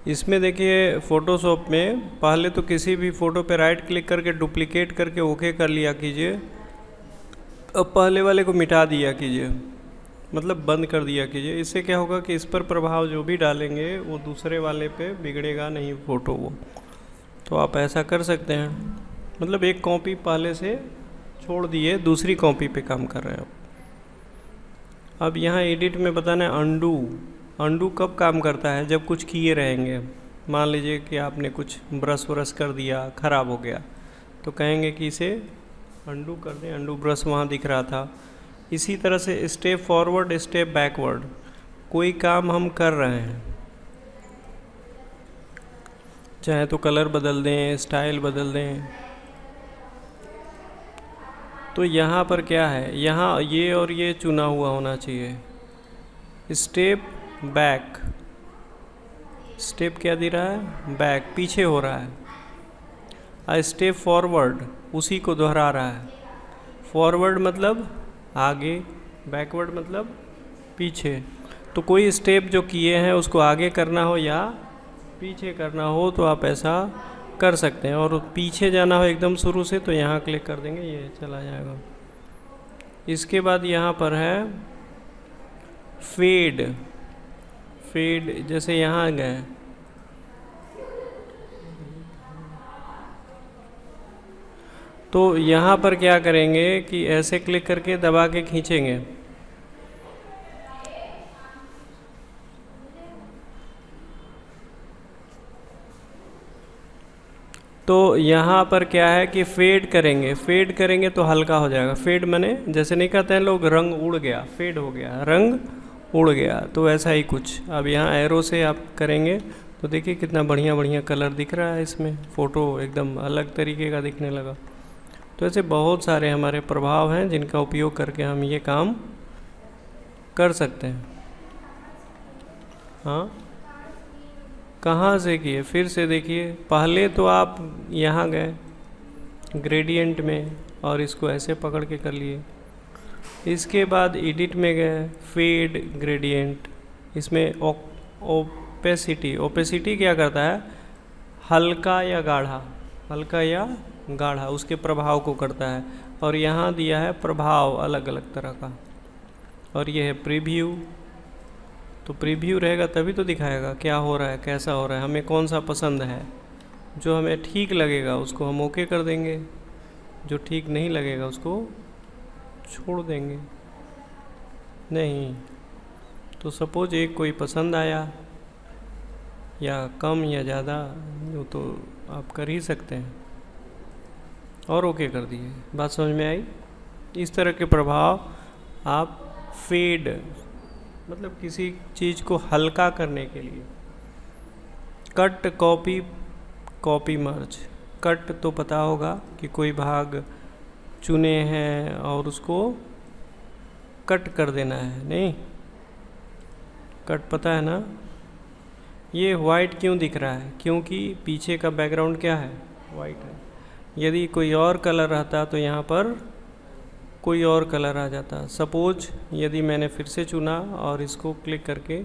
इसमें देखिए फ़ोटोशॉप में पहले तो किसी भी फ़ोटो पे राइट क्लिक करके डुप्लीकेट करके ओके कर लिया कीजिए। अब पहले वाले को मिटा दिया कीजिए, मतलब बंद कर दिया कीजिए। इससे क्या होगा कि इस पर प्रभाव जो भी डालेंगे वो दूसरे वाले पे बिगड़ेगा नहीं फ़ोटो वो। तो आप ऐसा कर सकते हैं, मतलब एक कॉपी पहले से छोड़ दिए, दूसरी कॉपी पे काम कर रहे हैं अब यहाँ एडिट में बताना है अंडू। अंडू कब काम करता है? जब कुछ किए रहेंगे। मान लीजिए कि आपने कुछ ब्रश व्रश कर दिया, ख़राब हो गया, तो कहेंगे कि इसे अंडू कर दें। अंडू ब्रश वहाँ दिख रहा था। इसी तरह से स्टेप फॉरवर्ड स्टेप बैकवर्ड, कोई काम हम कर रहे हैं, चाहे तो कलर बदल दें, स्टाइल बदल दें, तो यहाँ पर क्या है, यहाँ ये और ये चुना हुआ होना चाहिए। स्टेप बैक, स्टेप क्या दे रहा है? बैक, पीछे हो रहा है। स्टेप फॉरवर्ड, उसी को दोहरा रहा है। फॉरवर्ड मतलब आगे, बैकवर्ड मतलब पीछे। तो कोई स्टेप जो किए हैं उसको आगे करना हो या पीछे करना हो तो आप ऐसा कर सकते हैं। और पीछे जाना हो एकदम शुरू से तो यहाँ क्लिक कर देंगे, ये चला जाएगा। इसके बाद यहाँ पर है फेड। फेड जैसे यहाँ गए, तो यहाँ पर क्या करेंगे कि ऐसे क्लिक करके दबा के खींचेंगे। तो यहाँ पर क्या है कि फेड करेंगे। फेड करेंगे तो हल्का हो जाएगा। फेड माने जैसे नहीं कहते हैं लोग रंग उड़ गया, फेड हो गया, रंग उड़ गया, तो ऐसा ही कुछ। अब यहाँ एरो से आप करेंगे तो देखिए कितना बढ़िया बढ़िया कलर दिख रहा है इसमें, फ़ोटो एकदम अलग तरीके का दिखने लगा। तो ऐसे बहुत सारे हमारे प्रभाव हैं जिनका उपयोग करके हम ये काम कर सकते हैं। हाँ, कहाँ से किए? फिर से देखिए, पहले तो आप यहाँ गए ग्रेडियंट में और इसको ऐसे पकड़ के कर लिए। इसके बाद एडिट में गए, फेड ग्रेडियंट, इसमें ओपेसिटी। ओपेसिटी क्या करता है? हल्का या गाढ़ा, हल्का या गाढ़ा उसके प्रभाव को करता है। और यहाँ दिया है प्रभाव अलग अलग तरह का। और ये है प्रीव्यू। तो प्रीव्यू रहेगा तभी तो दिखाएगा क्या हो रहा है, कैसा हो रहा है, हमें कौन सा पसंद है। जो हमें ठीक लगेगा उसको हम ओके कर देंगे, जो ठीक नहीं लगेगा उसको छोड़ देंगे। नहीं तो सपोज एक कोई पसंद आया या कम या ज़्यादा, वो तो आप कर ही सकते हैं और ओके कर दिए। बात समझ में आई? इस तरह के प्रभाव आप फेड, मतलब किसी चीज़ को हल्का करने के लिए। कट, कॉपी, कॉपी मर्ज। कट तो पता होगा कि कोई भाग चुने हैं और उसको कट कर देना है, नहीं? कट पता है ना? ये वाइट क्यों दिख रहा है? क्योंकि पीछे का बैकग्राउंड क्या है? वाइट है। यदि कोई और कलर रहता तो यहाँ पर कोई और कलर आ जाता। सपोज यदि मैंने फिर से चुना और इसको क्लिक करके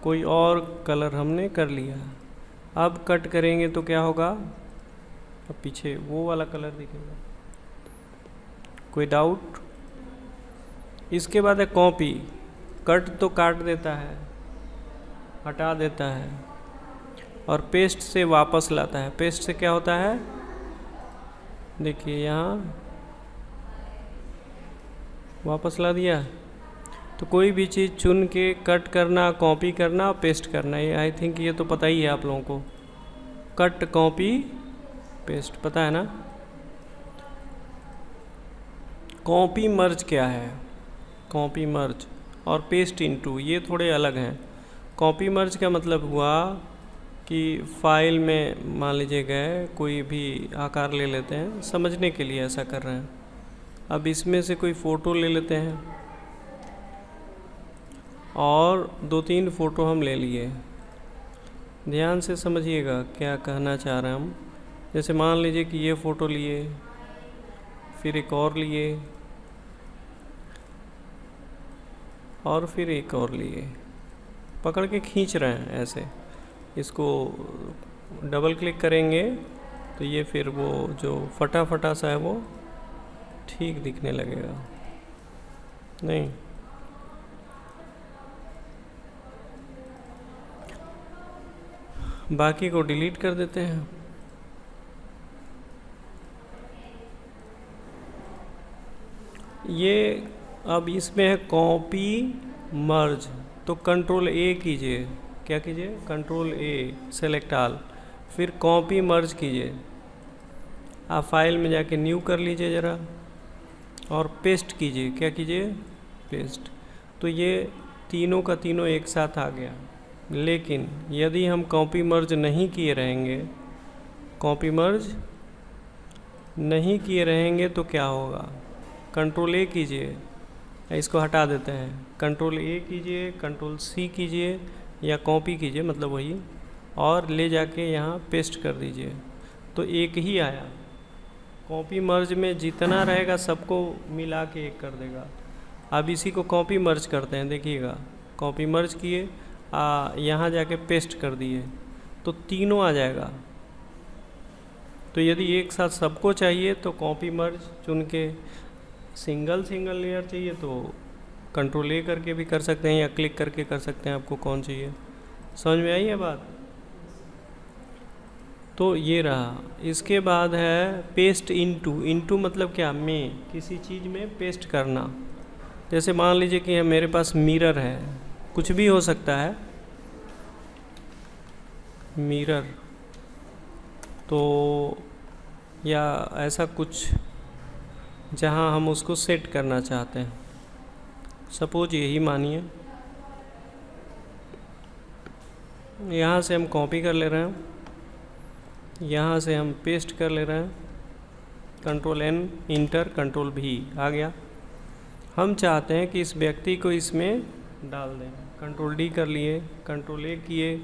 कोई और कलर हमने कर लिया, अब कट करेंगे तो क्या होगा? अब पीछे वो वाला कलर दिखेगा। कोई डाउट? इसके बाद है कॉपी। कट तो काट देता है, हटा देता है, और पेस्ट से वापस लाता है। पेस्ट से क्या होता है? देखिए यहाँ वापस ला दिया। तो कोई भी चीज़ चुन के कट करना, कॉपी करना, पेस्ट करना, ये आई थिंक ये तो पता ही है आप लोगों को। कट, कॉपी, पेस्ट पता है ना? कॉपी मर्ज क्या है? कॉपी मर्ज और पेस्ट इनटू ये थोड़े अलग हैं। कॉपी मर्ज का मतलब हुआ कि फाइल में मान लीजिए गए, कोई भी आकार ले लेते हैं, समझने के लिए ऐसा कर रहे हैं। अब इसमें से कोई फ़ोटो ले लेते हैं और 2-3 फ़ोटो हम ले लिए। ध्यान से समझिएगा क्या कहना चाह रहे हैं हम। जैसे मान लीजिए कि ये फ़ोटो लिए, फिर एक और लिए, और फिर एक और लिए, पकड़ के खींच रहे हैं ऐसे। इसको डबल क्लिक करेंगे तो ये फिर वो जो फटा फटा सा है वो ठीक दिखने लगेगा। नहीं, बाकी को डिलीट कर देते हैं। ये अब इसमें है कॉपी मर्ज, तो कंट्रोल ए कीजिए। क्या कीजिए? कंट्रोल ए, सेलेक्ट ऑल, फिर कॉपी मर्ज कीजिए। आप फाइल में जाके न्यू कर लीजिए ज़रा और पेस्ट कीजिए। क्या कीजिए? पेस्ट। तो ये तीनों का तीनों एक साथ आ गया। लेकिन यदि हम कॉपी मर्ज नहीं किए रहेंगे, कॉपी मर्ज नहीं किए रहेंगे तो क्या होगा? कंट्रोल ए कीजिए, इसको हटा देते हैं। कंट्रोल ए कीजिए, कंट्रोल सी कीजिए या कॉपी कीजिए, मतलब वही, और ले जाके यहाँ पेस्ट कर दीजिए तो एक ही आया। कॉपी मर्ज में जितना रहेगा सबको मिला के एक कर देगा। अब इसी को कॉपी मर्ज करते हैं, देखिएगा। कॉपी मर्ज किए, यहाँ जाके पेस्ट कर दिए तो तीनों आ जाएगा। तो यदि एक साथ सबको चाहिए तो कॉपी मर्ज चुन के, सिंगल लेयर चाहिए तो कंट्रोल ए करके भी कर सकते हैं या क्लिक करके कर सकते हैं, आपको कौन चाहिए। समझ में आई है बात? तो ये रहा। इसके बाद है पेस्ट इनटू। इनटू मतलब क्या? में, किसी चीज़ में पेस्ट करना। जैसे मान लीजिए कि मेरे पास मिरर है, कुछ भी हो सकता है, मिरर, तो या ऐसा कुछ जहाँ हम उसको सेट करना चाहते हैं। सपोज यही मानिए, यहाँ से हम कॉपी कर ले रहे हैं, यहाँ से हम पेस्ट कर ले रहे हैं, कंट्रोल एन, इंटर, कंट्रोल भी, आ गया। हम चाहते हैं कि इस व्यक्ति को इसमें डाल दें, कंट्रोल डी कर लिए, कंट्रोल ए किए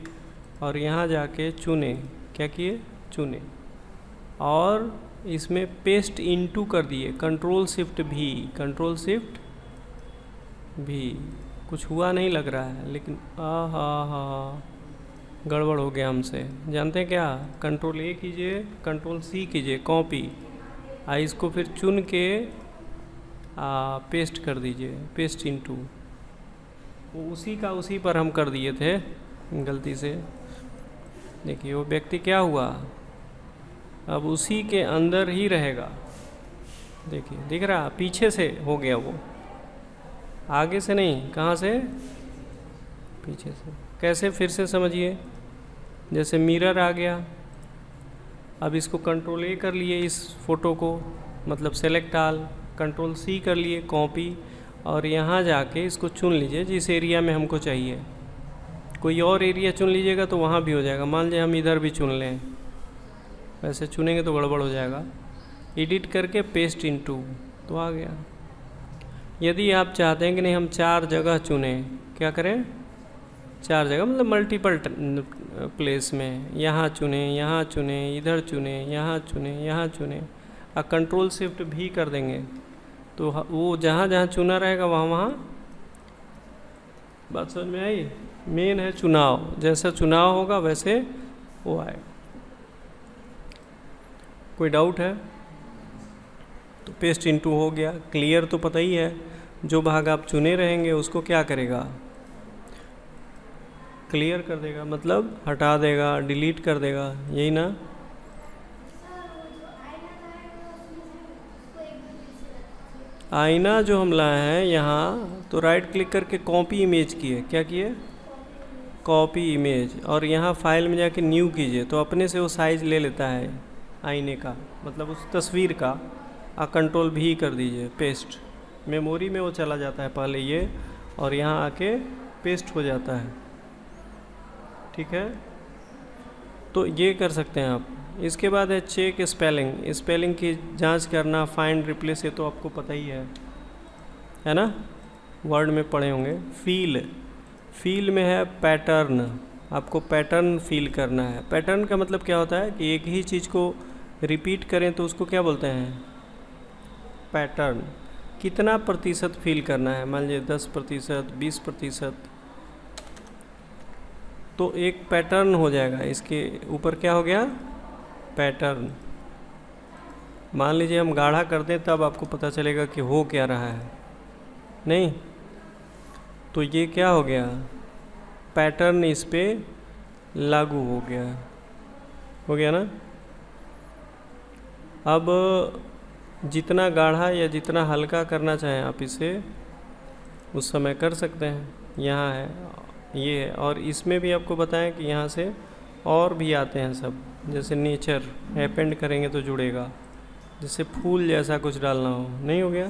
और यहाँ जाके चुने। क्या किए? चुने और इसमें पेस्ट इनटू कर दिए, कंट्रोल शिफ्ट भी, कंट्रोल शिफ्ट भी। कुछ हुआ नहीं लग रहा है, लेकिन हा गड़बड़ हो गया हमसे। जानते हैं क्या? कंट्रोल ए कीजिए, कंट्रोल सी कीजिए, कॉपी, इसको फिर चुन के पेस्ट कर दीजिए, पेस्ट इनटू। उसी का उसी पर हम कर दिए थे गलती से। देखिए वो व्यक्ति क्या हुआ, अब उसी के अंदर ही रहेगा। देखिए दिख रहा, पीछे से हो गया वो, आगे से नहीं। कहाँ से? पीछे से। कैसे? फिर से समझिए। जैसे मिरर आ गया, अब इसको कंट्रोल ए कर लिए, इस फोटो को, मतलब सेलेक्ट ऑल, कंट्रोल सी कर लिए, कॉपी, और यहाँ जाके इसको चुन लीजिए जिस एरिया में हमको चाहिए। कोई और एरिया चुन लीजिएगा तो वहाँ भी हो जाएगा। मान लीजिए हम इधर भी चुन लें, वैसे चुनेंगे तो गड़बड़ हो जाएगा। एडिट करके पेस्ट इनटू, तो आ गया। यदि आप चाहते हैं कि नहीं हम 4 जगह चुनें, क्या करें? 4 जगह मतलब मल्टीपल प्लेस में, यहाँ चुने, यहाँ चुने, इधर चुने, यहाँ चुने, यहाँ चुने, और कंट्रोल शिफ्ट भी कर देंगे तो वो जहाँ जहाँ चुना रहेगा वहाँ वहाँ। बात समझ में आई? मेन है चुनाव, जैसा चुनाव होगा वैसे वो आएगा। कोई डाउट है? तो पेस्ट इनटू हो गया। क्लियर तो पता ही है, जो भाग आप चुने रहेंगे उसको क्या करेगा? क्लियर कर देगा, मतलब हटा देगा, डिलीट कर देगा, यही ना? आईना जो हम लाए हैं यहाँ, तो राइट क्लिक करके कॉपी इमेज किए। क्या किए? कॉपी इमेज, और यहाँ फाइल में जाके न्यू कीजिए तो अपने से वो साइज ले लेता है आईने का, मतलब उस तस्वीर का। कंट्रोल भी कर दीजिए, पेस्ट, मेमोरी में वो चला जाता है पहले ये, और यहाँ आके पेस्ट हो जाता है। ठीक है, तो ये कर सकते हैं आप। इसके बाद है चेक स्पेलिंग। स्पेलिंग की जांच करना, फाइंड, रिप्लेस, ये तो आपको पता ही है ना, वर्ड में पढ़े होंगे। फील में है पैटर्न, आपको पैटर्न फील करना है। पैटर्न का मतलब क्या होता है कि एक ही चीज़ को रिपीट करें तो उसको क्या बोलते हैं? पैटर्न। कितना प्रतिशत फील करना है? मान लीजिए 10%, 20%, तो एक पैटर्न हो जाएगा, इसके ऊपर क्या हो गया, पैटर्न। मान लीजिए हम गाढ़ा कर दें तब आपको पता चलेगा कि हो क्या रहा है, नहीं तो ये क्या हो गया, पैटर्न इस पे लागू हो गया ना। अब जितना गाढ़ा या जितना हल्का करना चाहें आप इसे उस समय कर सकते हैं। यहाँ है, ये है, और इसमें भी आपको बताएं कि यहाँ से और भी आते हैं सब, जैसे नेचर अपेंड करेंगे तो जुड़ेगा, जैसे फूल जैसा कुछ डालना हो, नहीं हो गया।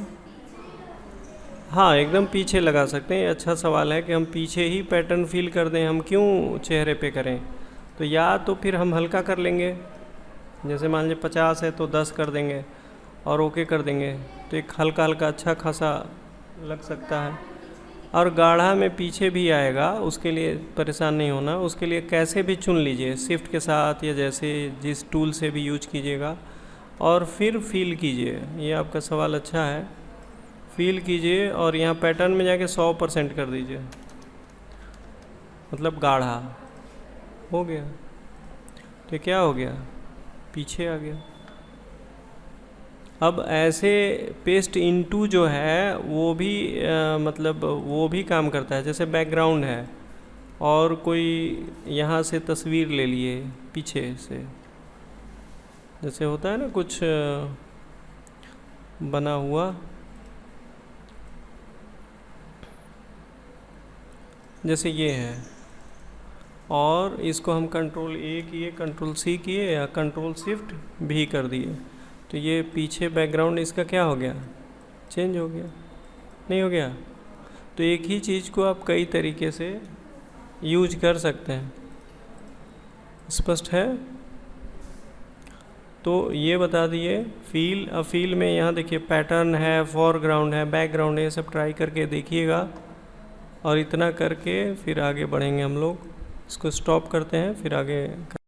हाँ, एकदम पीछे लगा सकते हैं। अच्छा सवाल है कि हम पीछे ही पैटर्न फील कर दें, हम क्यों चेहरे पे करें। तो या तो फिर हम हल्का कर लेंगे, जैसे मान लीजिए 50 है तो 10 कर देंगे और ओके कर देंगे, तो एक हल्का हल्का अच्छा खासा लग सकता है। और गाढ़ा में पीछे भी आएगा, उसके लिए परेशान नहीं होना, उसके लिए कैसे भी चुन लीजिए, शिफ्ट के साथ या जैसे जिस टूल से भी यूज कीजिएगा, और फिर फील कीजिए। ये आपका सवाल अच्छा है, फील कीजिए और यहाँ पैटर्न में जाके 100% कर दीजिए, मतलब गाढ़ा हो गया। तो क्या हो गया, पीछे आ गया। अब ऐसे पेस्ट इनटू जो है वो भी मतलब वो भी काम करता है। जैसे बैकग्राउंड है और कोई यहाँ से तस्वीर ले लिए पीछे से, जैसे होता है ना कुछ बना हुआ, जैसे ये है, और इसको हम कंट्रोल A किए, कंट्रोल C किए या कंट्रोल शिफ्ट भी कर दिए, तो ये पीछे बैकग्राउंड इसका क्या हो गया, चेंज हो गया, नहीं हो गया। तो एक ही चीज़ को आप कई तरीके से यूज कर सकते हैं। स्पष्ट है? तो ये बता दिए फील। अब फील में यहाँ देखिए पैटर्न है, फॉरग्राउंड है, बैकग्राउंड है, ये सब ट्राई करके देखिएगा। और इतना करके फिर आगे बढ़ेंगे हम लोग। इसको स्टॉप करते हैं, फिर आगे